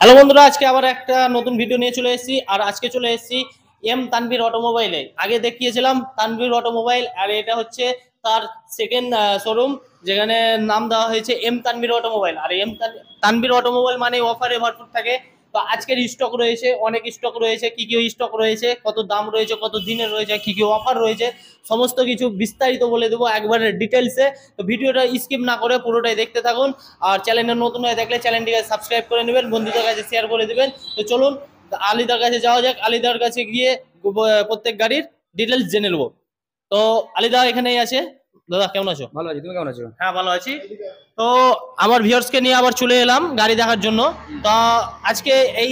Hello বন্ধুরা, আজকে আবার একটা নতুন ভিডিও নিয়ে চলে এসেছি। আর আজকে চলে এসেছি এম তানভীর অটোমোবাইলে। আগে দেখিয়েছিলাম তানভীর অটোমোবাইল, আর এটা হচ্ছে তার সেকেন্ড শোরুম, যেখানে নাম দেওয়া হয়েছে এম তানভীর অটোমোবাইল। আর এম তানভীর অটোমোবাইল মানে অফারে ভরপুর থাকে। তো আজকের স্টক রয়েছে, অনেক স্টক রয়েছে, কি কি স্টক রয়েছে, কত দাম রয়েছে, কত দিনের রয়েছে, কি কি অফার রয়েছে, সমস্ত কিছু বিস্তারিত বলে দেবো একবারে ডিটেলসে। তো ভিডিওটা স্কিপ না করে পুরোটাই দেখতে থাকুন। আর চ্যানেলে নতুন হয়ে থাকলে চ্যানেলটিকে সাবস্ক্রাইব করে নেবেন, বন্ধুদের কাছে শেয়ার করে দেবেন। তো চলুন আলিদার কাছে যাওয়া যাক। আলিদার কাছে গিয়ে প্রত্যেক গাড়ির ডিটেলস জেনে নেবো। তো আলিদা এখানেই আছে। দাদা কেমন আছো? ভালো আছি, তুমি কেমন আছো? হ্যাঁ ভালো আছি। তো আমার ভিউয়ার্সকে নিয়ে আবার চলে এলাম গাড়ি দেখার জন্য। তো আজকে এই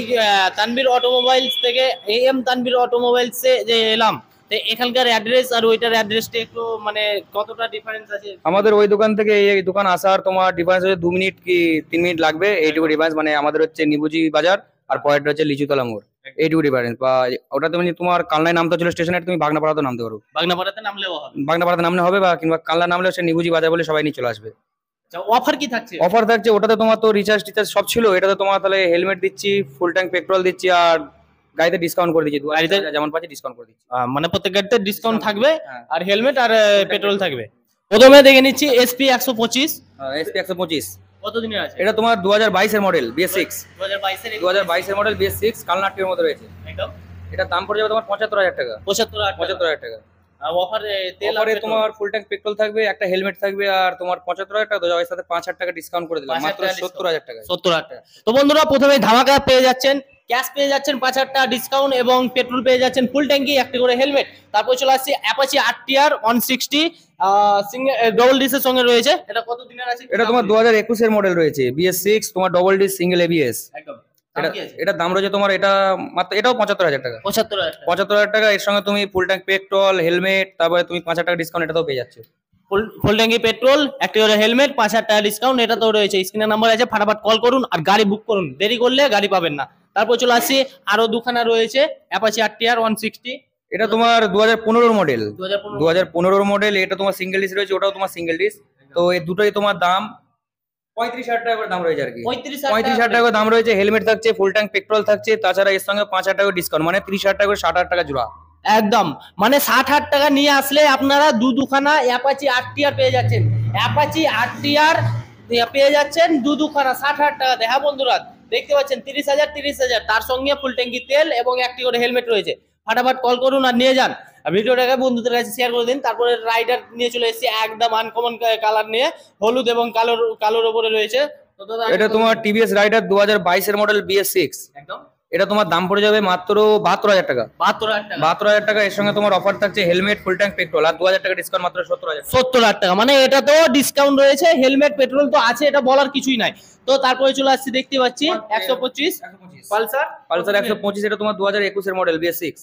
তানভীর অটোমোবাইলস থেকে এম তানভীর অটোমোবাইলসে যে এলাম, তো এখানকার অ্যাড্রেস আর ওইটার অ্যাড্রেসটা একটু মানে কতটা ডিফারেন্স আছে? আমাদের ওই দোকান থেকে এই দোকান আসার তোমার ডিফারেন্স হচ্ছে 2 মিনিট কি 3 মিনিট লাগবে, এইটুকু ডিফারেন্স। মানে আমাদের হচ্ছে নিবুজি বাজার আর পরেরটা হচ্ছে লিচুতলা মোড়, এইটুকু ডিফারেন্স। বা ওটা তুমি তোমার কালনায় নামতে ছিল স্টেশনে, তুমি বাগনাপাড়াতে নামতে পারো। বাগনাপাড়াতে নামলেও হবে? বাগনাপাড়াতে নামলে হবে, বা কিংবা কালনা নামলে হচ্ছে নিবুজি বাজার বলে সবাই নিয়ে চলে আসবে। অফার কি থাকছে? অফার থাকছে, ওটাতে তোমার তো রিচার্জ টিচার্জ সব ছিল, এটাতে তোমার তাহলে হেলমেট দিচ্ছি, ফুল ট্যাঙ্ক পেট্রোল দিচ্ছি, আর গাড়িতে ডিসকাউন্ট করে দিচ্ছি। গাড়িতে যেমন পাচ্ছি ডিসকাউন্ট করে দিচ্ছি। মানে প্রত্যেক গাড়িতে ডিসকাউন্ট থাকবে, হ্যাঁ। আর হেলমেট আর পেট্রোল থাকবে। প্রথমে দেখে নিচ্ছি এসপি 125। এসপি 125 কত দিনের আছে? এটা তোমার 2022 এর মডেল BS6। 2022 এর মডেল BS6 কালনাটির মধ্যে রয়েছে। একদম। এটা দাম পড়ে যাবে তোমার 75,000 টাকা। 75,000 টাকা। আর অফারে তেল আর অফারে পেট্রোল? তোমার ফুল ট্যাঙ্ক পেট্রোল থাকবে, একটা হেলমেট থাকবে, আর তোমার 75,000 টাকা দেওয়া, এর সাথে 5,000 টাকা ডিসকাউন্ট করে দিলাম, মাত্র 70,000 টাকা। 70,000 টাকা। তো বন্ধুরা, প্রথমে ধামাকা পেয়ে যাচ্ছেন, ক্যাশ পেয়ে যাচ্ছেন 5,000 টাকা ডিসকাউন্ট, এবং পেট্রোল পেয়ে যাচ্ছেন ফুল ট্যাঙ্কি, একটা করে হেলমেট। তারপর চলে আসছে অ্যাপাচি RTR 160 সিঙ্গেল ডবল ডিসের সঙ্গে রয়েছে। এটা কত দিনের আছে? এটা তোমার 2021 এর মডেল রয়েছে BS6, তোমার ডবল ডি সিঙ্গেল ABS। একদম। এটা দাম রয়েছে তোমার, এটা মাত্র এটাও 75,000 টাকা। 75,000 টাকা। এর সঙ্গে তুমি ফুল ট্যাঙ্ক পেট্রোল, হেলমেট, তারপরে তুমি 5,000 টাকা ডিসকাউন্ট এটাও পেয়ে যাচ্ছে। ফুল ট্যাঙ্কি পেট্রোল, একটা করে হেলমেট, 5,000 টাকা ডিসকাউন্ট, এটা তো রয়েছে। স্ক্রিনে নাম্বার আছে, ফাটাফাট কল করুন আর গাড়ি বুক করুন, দেরি করলে গাড়ি পাবেন না। তারপর চলে আসছি আরো দুখানা রয়েছে অ্যাপাচি RTR 160। এটা তোমার 2015 মডেল। 2015 মডেল। এটা তোমার সিঙ্গেল ডিস রয়েছে, ওটাও তোমার সিঙ্গেল ডিস। তো এই দুটোই তোমার দাম 35,000 টাকা করে দাম রয়েছে আর কি। 35,000 টাকা করে দাম রয়েছে। হেলমেট থাকছে, ফুল ট্যাঙ্ক পেট্রোল থাকছে, তাছাড়া এর সঙ্গে 5,000 টাকা ডিসকাউন্ট, মানে 30,000 টাকা করে 60,000 টাকা জোড়া। একদম, মানে 60,000 টাকা নিয়ে আসলে আপনারা দুখানা অ্যাপাচি RTR পেয়ে যাচ্ছেন। অ্যাপাচি RTR পেয়ে যাচ্ছেন দুখানা 60,000 টাকাতে। হ্যাঁ বন্ধুরা, দেখতে পাচ্ছেন 30,000, তার সঙ্গে ফুল ট্যাঙ্কি তেল এবং একটি করে হেলমেট রয়েছে। ফাটাফাট কল করুন আর নিয়ে যান। আর ভিডিওটাকে বন্ধুদের কাছে শেয়ার করে দিন। তারপরে রাইডার নিয়ে চলে এসেছি একদম আনকমন কালার নিয়ে, হলুদ এবং কালোর উপরে রয়েছে। এটা তোমার TVS রাইডার 2022 এর মডেল BS6। একদম। এটা তোমার দাম পড়ে যাবে মাত্র 72,000 টাকা। 72,000 টাকা। এর সঙ্গে তোমার অফার থাকছে হেলমেট, ফুল ট্যাঙ্ক পেট্রোল, আর 2,000 টাকা ডিসকাউন্ট, মাত্র 70,000 টাকা। মানে এটা তো ডিসকাউন্ট রয়েছে, হেলমেট পেট্রোল তো আছে, এটা বলার কিছুই নাই। তো তারপরে চলে আসছি, দেখতে পাচ্ছি 125 পালসার 125। এটা তোমার 2021 এর মডেল BS6।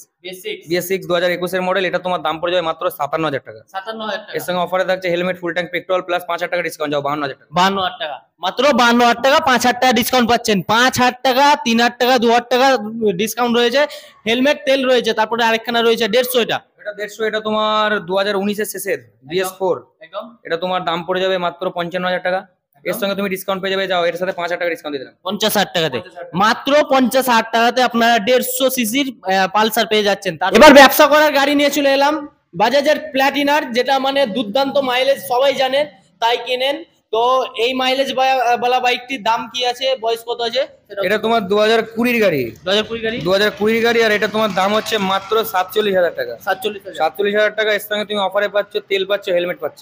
2021 এর মডেল। এটা তোমার দাম পড়ে যাবে মাত্র 57,000 টাকা। 57,000 টাকা। এর সঙ্গে অফারে থাকছে helmet, full tank petrol plus 5,000 টাকা ডিসকাউন্ট, যাও 52,000 টাকা। 52,000 টাকা, মাত্র 52,000 টাকা, 5,000 টাকা ডিসকাউন্ট পাচ্ছেন। 5,000 টাকা, 3,000 টাকা, 2,000 টাকা ডিসকাউন্ট রয়েছে। হেলমেট, তেল রয়েছে। তারপরে আরেকখানা রয়েছে 150। এটা 150। এটা তোমার 2019 এর শেষের BS4। একদম। এটা তোমার দাম পড়ে যাবে মাত্র 55,000 টাকা। এর সঙ্গে তুমি ডিসকাউন্ট পেয়ে যাবে, যাও এর সাথে 5,000 টাকা ডিসকাউন্ট দিয়ে দিলাম। 50,000 টাকাতে, মাত্র 50,000 টাকাতে আপনারা 150 সিসির পালসার পেয়ে যাচ্ছেন। এবার ব্যবসা করার গাড়ি নিয়ে চলে এলাম, বাজাজের প্ল্যাটিনার, যেটা মানে দুর্দান্ত মাইলেজ, সবাই জানেন, তাই কিনেন। তো এই মাইলেজ বালা বাইকটির দাম কি আছে, বয়স কত আছে? এটা তোমার 2020 গাড়ি। 2020 গাড়ি। আর এটা তোমার দাম হচ্ছে মাত্র 47,000 টাকা। 47,000 টাকা। এর সঙ্গে তুমি অফারে পাচ্ছ তেল পাচ্ছ, হেলমেট পাচ্ছ,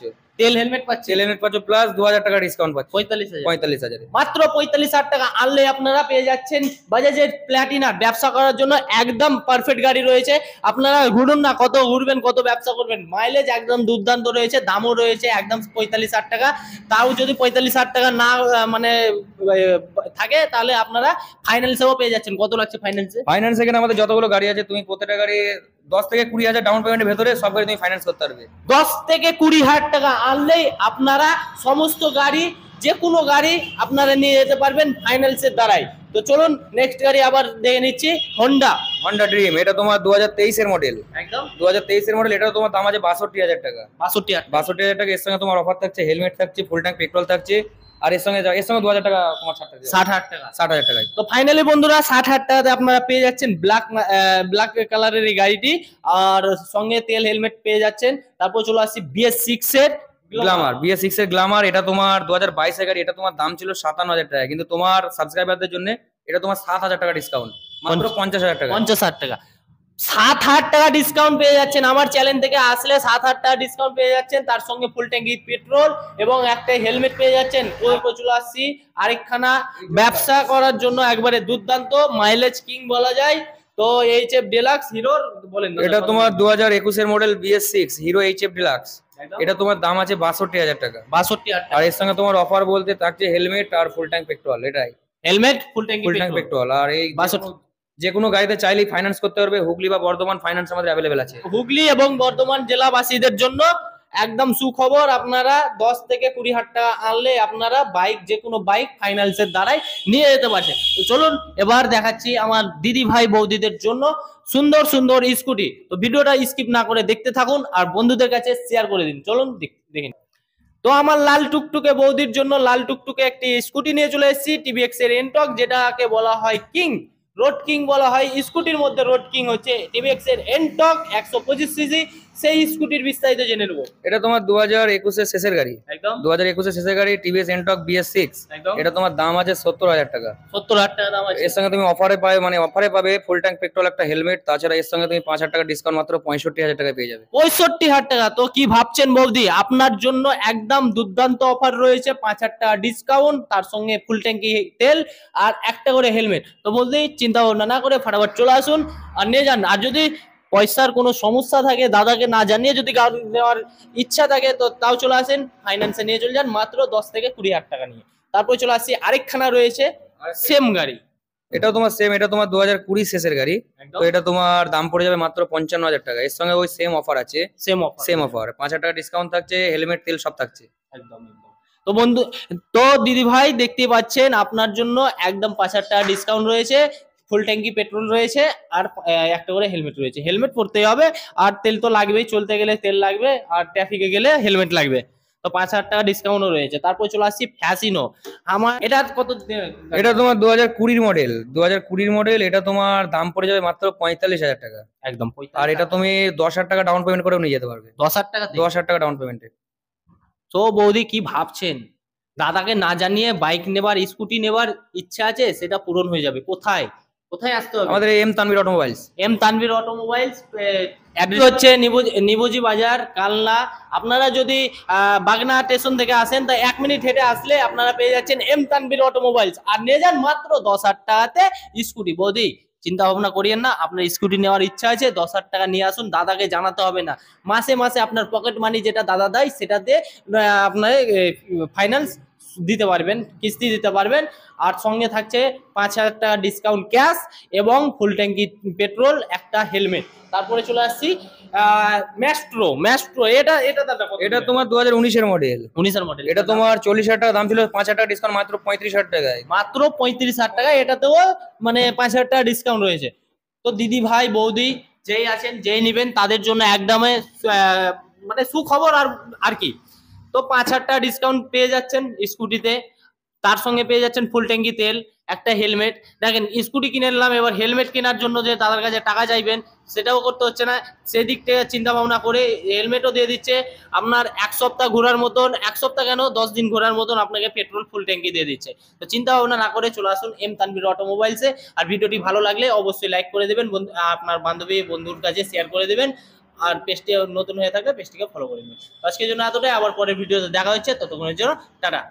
হেলমেট পাচ্ছ প্লাস 2,000 টাকা ডিসকাউন্ট পাচ্ছ। 45,000। মাত্র 45,000 টাকা আনলে আপনারা পেয়ে যাচ্ছেন বাজাজের প্ল্যাটিনার। ব্যবসা করার জন্য একদম পারফেক্ট গাড়ি রয়েছে। আপনারা ঘুরুন না, কত ঘুরবেন, কত ব্যবসা করবেন। মাইলেজ একদম দুর্দান্ত রয়েছে, দামও রয়েছে একদম 45,000 টাকা। তাও যদি 45,000 টাকা না মানে থাকে, তাহলে আপনারা ফাইন্যান্সেও পেয়ে যাচ্ছেন। কত লাগছে ফাইন্যান্স? এখানে আমাদের যতগুলো গাড়ি আছে, তুমি প্রত্যেকটা গাড়ি 10 থেকে 20,000 ডাউন পেমেন্টের ভেতরে সব গাড়ি তুমি ফাইন্যান্স করতে পারবে। 10 থেকে 20,000 টাকা আনলেই আপনারা সমস্ত গাড়ি, যে কোনো গাড়ি আপনারা নিয়ে যেতে পারবেন ফাইন্যান্সের দ্বারাই। তো চলুন নেক্সট গাড়ি আবার দেখে নিচ্ছি, হোন্ডা ড্রিম। এটা তোমার 2023 এর মডেল। একদম 2023 এর মডেল। এটা তোমার দাম আছে 62,000 টাকা। 62,000 টাকা। এর সঙ্গে তোমার অফার থাকছে হেলমেট থাকছে, ফুল ট্যাঙ্ক পেট্রোল থাকছে, আর এর সঙ্গে 2000 টাকা তোমার 60,000 টাকা 60,000 টাকায়। তো ফাইনালি বন্ধুরা 60,000 টাকাতে আপনারা পেয়ে যাচ্ছেন ব্ল্যাক কালারের এই গাড়িটি, আর সঙ্গে তেল হেলমেট পেয়ে যাচ্ছেন। তারপর চলে আসছি BS6 এর গ্ল্যামার, BS6 এর গ্ল্যামার। এটা তোমার 2022 এর গাড়ি। এটা তোমার দাম ছিল 57,000 টাকা, কিন্তু তোমার সাবস্ক্রাইবারদের জন্য এটা তোমার 7,000 টাকা ডিসকাউন্ট, মাত্র 50,000 টাকা। 50,000 টাকা 7,000 টাকা ডিসকাউন্ট পেয়ে যাচ্ছেন। আমার চ্যানেল থেকে আসলে 7,000 টাকা ডিসকাউন্ট পেয়ে যাচ্ছেন, তার সঙ্গে ফুল ট্যাঙ্কি পেট্রোল এবং একটা হেলমেট পেয়ে যাচ্ছেন। এরপর চলে আসছি আরেকখানা ব্যবসা করার জন্য একবারে দুর্দান্ত মাইলেজ কিং বলা যায়। তো HF ডিলাক্স হিরোর বলেন। এটা তোমার 2021 এর model BS6 hero HF deluxe. এটা তোমার দাম আছে 62,000 টাকা। 62,000 টাকা। আর এর সঙ্গে তোমার অফার বলতে থাকছে হেলমেট আর ফুল ট্যাঙ্ক পেট্রোল। এটাই হেলমেট ফুল ট্যাঙ্কি পেট্রোল। আর এই 62 যে কোনো গাড়িতে চাইলেই ফাইন্যান্স করতে পারবে। হুগলি বা বর্ধমান ফাইন্যান্স আমাদের অ্যাভেলেবেল আছে। হুগলি এবং বর্ধমান জেলাবাসীদের জন্য একদম সুখবর। আপনারা 10 থেকে 20,000 টাকা আনলে আপনারা বাইক, যে কোনো বাইক ফাইন্যান্সের দ্বারাই নিয়ে যেতে পারছেন। তো চলুন এবার দেখাচ্ছি আমার দিদি ভাই বৌদিদের জন্য সুন্দর সুন্দর স্কুটি। তো ভিডিওটা স্কিপ না করে দেখতে থাকুন আর বন্ধুদের কাছে শেয়ার করে দিন। চলুন দেখেন। তো আমার লাল টুকটুকে বৌদির জন্য লাল টুকটুকে একটি স্কুটি নিয়ে চলে এসেছি, TVX এর এনটক, যেটাকে বলা হয় কিং, রোড কিং বলা হয়। স্কুটির মধ্যে রোড কিং হচ্ছে TVX এর এনটক 125 সিসি। সেই স্কুটির বিস্তারিত জেনে নেবো। এটা তোমার 2021 এর শেষের গাড়ি, একদম 2021 এর শেষের গাড়ি TVS এনটক BS6। একদম এটা তোমার দাম আছে 70,000 টাকা। 70,000 টাকা দাম আছে। এর সঙ্গে তুমি অফারে পাবে ফুল ট্যাঙ্ক পেট্রোল, একটা হেলমেট। তাছাড়া এর সঙ্গে তুমি 5,000 টাকা ডিসকাউন্ট, মাত্র 65,000 টাকা পেয়ে যাবে। 65,000 টাকা। তো কি ভাবছেন বৌদি, আপনার জন্য একদম দুর্দান্ত অফার রয়েছে। 5,000 টাকা ডিসকাউন্ট, তার সঙ্গে ফুল ট্যাঙ্কি তেল আর একটা করে হেলমেট। তো বৌদি চিন্তা ভাবনা না করে ফাটাফাট চলে আসুন আর নিয়ে যান। আর যদি পয়সার কোনো সমস্যা থাকে, দাদাকে না জানিয়ে যদি গাড়ি নেওয়ার ইচ্ছা থাকে, তো তাও চলে আসেন, ফাইন্যান্সে নিয়ে চলে যান মাত্র 10 থেকে 20,000 টাকা নিয়ে। তারপর চলে আসছি আরেকখানা রয়েছে সেম গাড়ি। এটাও তোমার সেম, এটা তোমার 2020 শেষের গাড়ি। তো এটা তোমার দাম পড়ে যাবে মাত্র 55,000 টাকা। এর সঙ্গে ওই সেম অফার আছে, সেম অফার 5,000 টাকা ডিসকাউন্ট থাকছে, হেলমেট তেল সব থাকছে। একদম। তো বন্ধু, তো দিদি ভাই দেখতে পাচ্ছেন আপনার জন্য একদম 5,000 টাকা ডিসকাউন্ট রয়েছে, ফুল ট্যাঙ্কি পেট্রোল রয়েছে আর একটা করে হেলমেট রয়েছে। হেলমেট পরতেই হবে, আর তেল তো লাগবেই, চলতে গেলে তেল লাগবে আর ট্রাফিকে গেলে হেলমেট লাগবে। তো 5,000 টাকা ডিসকাউন্টও রয়েছে। তারপর চলে আসছি ফ্যাসিনো। আমার এটা কত? এটা তোমার 2020 মডেল, 2020 মডেল। এটা তোমার দাম পড়ে যাবে মাত্র 45,000 টাকা। একদম। আর এটা তুমি 10,000 টাকা ডাউন পেমেন্ট করেও নিয়ে যেতে পারবে। 10,000 টাকা? 10,000 টাকা ডাউন পেমেন্টে। তো বৌদি কি ভাবছেন, দাদাকে না জানিয়ে বাইক নেবার, স্কুটি নেবার ইচ্ছা আছে, সেটা পূরণ হয়ে যাবে। কোথায় কোথায় আসতে হবে? আমাদের M Tanvir automobiles. M Tanvir automobiles, address হচ্ছে নিবুজি বাজার, কালনা। আপনারা যদি বাগনা স্টেশন থেকে আসেন, তা 1 মিনিট হেঁটে আসলে আপনারা পেয়ে যাচ্ছেন এম তানভীর অটোমোবাইলস, আর নিয়ে যান মাত্র 10,000 টাকাতে স্কুটি। বৌদি চিন্তা ভাবনা করিয়েন না, আপনার স্কুটি নেওয়ার ইচ্ছা আছে, 10,000 টাকা নিয়ে আসুন। দাদাকে জানাতে হবে না, মাসে মাসে আপনার পকেট মানি যেটা দাদা দেয় সেটা দিয়ে আপনার ফাইন্যান্স দিতে পারবেন, কিস্তি দিতে পারবেন। আর সঙ্গে থাকছে 5,000 টাকা ডিসকাউন্ট ক্যাশ এবং ফুল ট্যাঙ্কি পেট্রোল, একটা হেলমেট। তারপরে চলে আসছি ম্যাস্ট্রো। এটা দাদা এটা তোমার 2019 এর মডেল। 19 এর মডেল। এটা তোমার 40,000 টাকা দাম ছিল, 5,000 টাকা ডিসকাউন্ট, মাত্র 35,000 টাকায়। মাত্র 35,000 টাকা। এটাতেও মানে 5,000 টাকা ডিসকাউন্ট রয়েছে। তো দিদি ভাই বৌদি যেই আছেন, যেই নেবেন, তাদের জন্য একদমে মানে সুখবর। আর কি, তো 5,000 টাকা ডিসকাউন্ট পেয়ে যাচ্ছেন স্কুটিতে, তার সঙ্গে পেয়ে যাচ্ছেন ফুল ট্যাঙ্কি তেল, একটা হেলমেট। দেখেন স্কুটি কিনে নিলাম, এবার হেলমেট কেনার জন্য যে দাদার কাছে টাকা চাইবেন সেটাও করতে হচ্ছে না। সেদিক থেকে চিন্তা ভাবনা করে হেলমেটও দিয়ে দিচ্ছে। আপনার 1 সপ্তাহ ঘোরার মতন, 1 সপ্তাহ কেন 10 দিন ঘোরার মতন আপনাকে পেট্রোল ফুল ট্যাঙ্কি দিয়ে দিচ্ছে। তো চিন্তা ভাবনা না করে চলে আসুন এম তানভীর অটোমোবাইলসে। আর ভিডিওটি ভালো লাগলে অবশ্যই লাইক করে দেবেন, আপনার বান্ধবী বন্ধুর কাছে শেয়ার করে দেবেন। আর পেজটি নতুন হয়ে থাকলে পেজটিকে ফলো করে নেবেন। আজকের জন্য এতটাই, আবার পরের ভিডিওতে দেখা হচ্ছে, ততক্ষণের জন্য টাটা।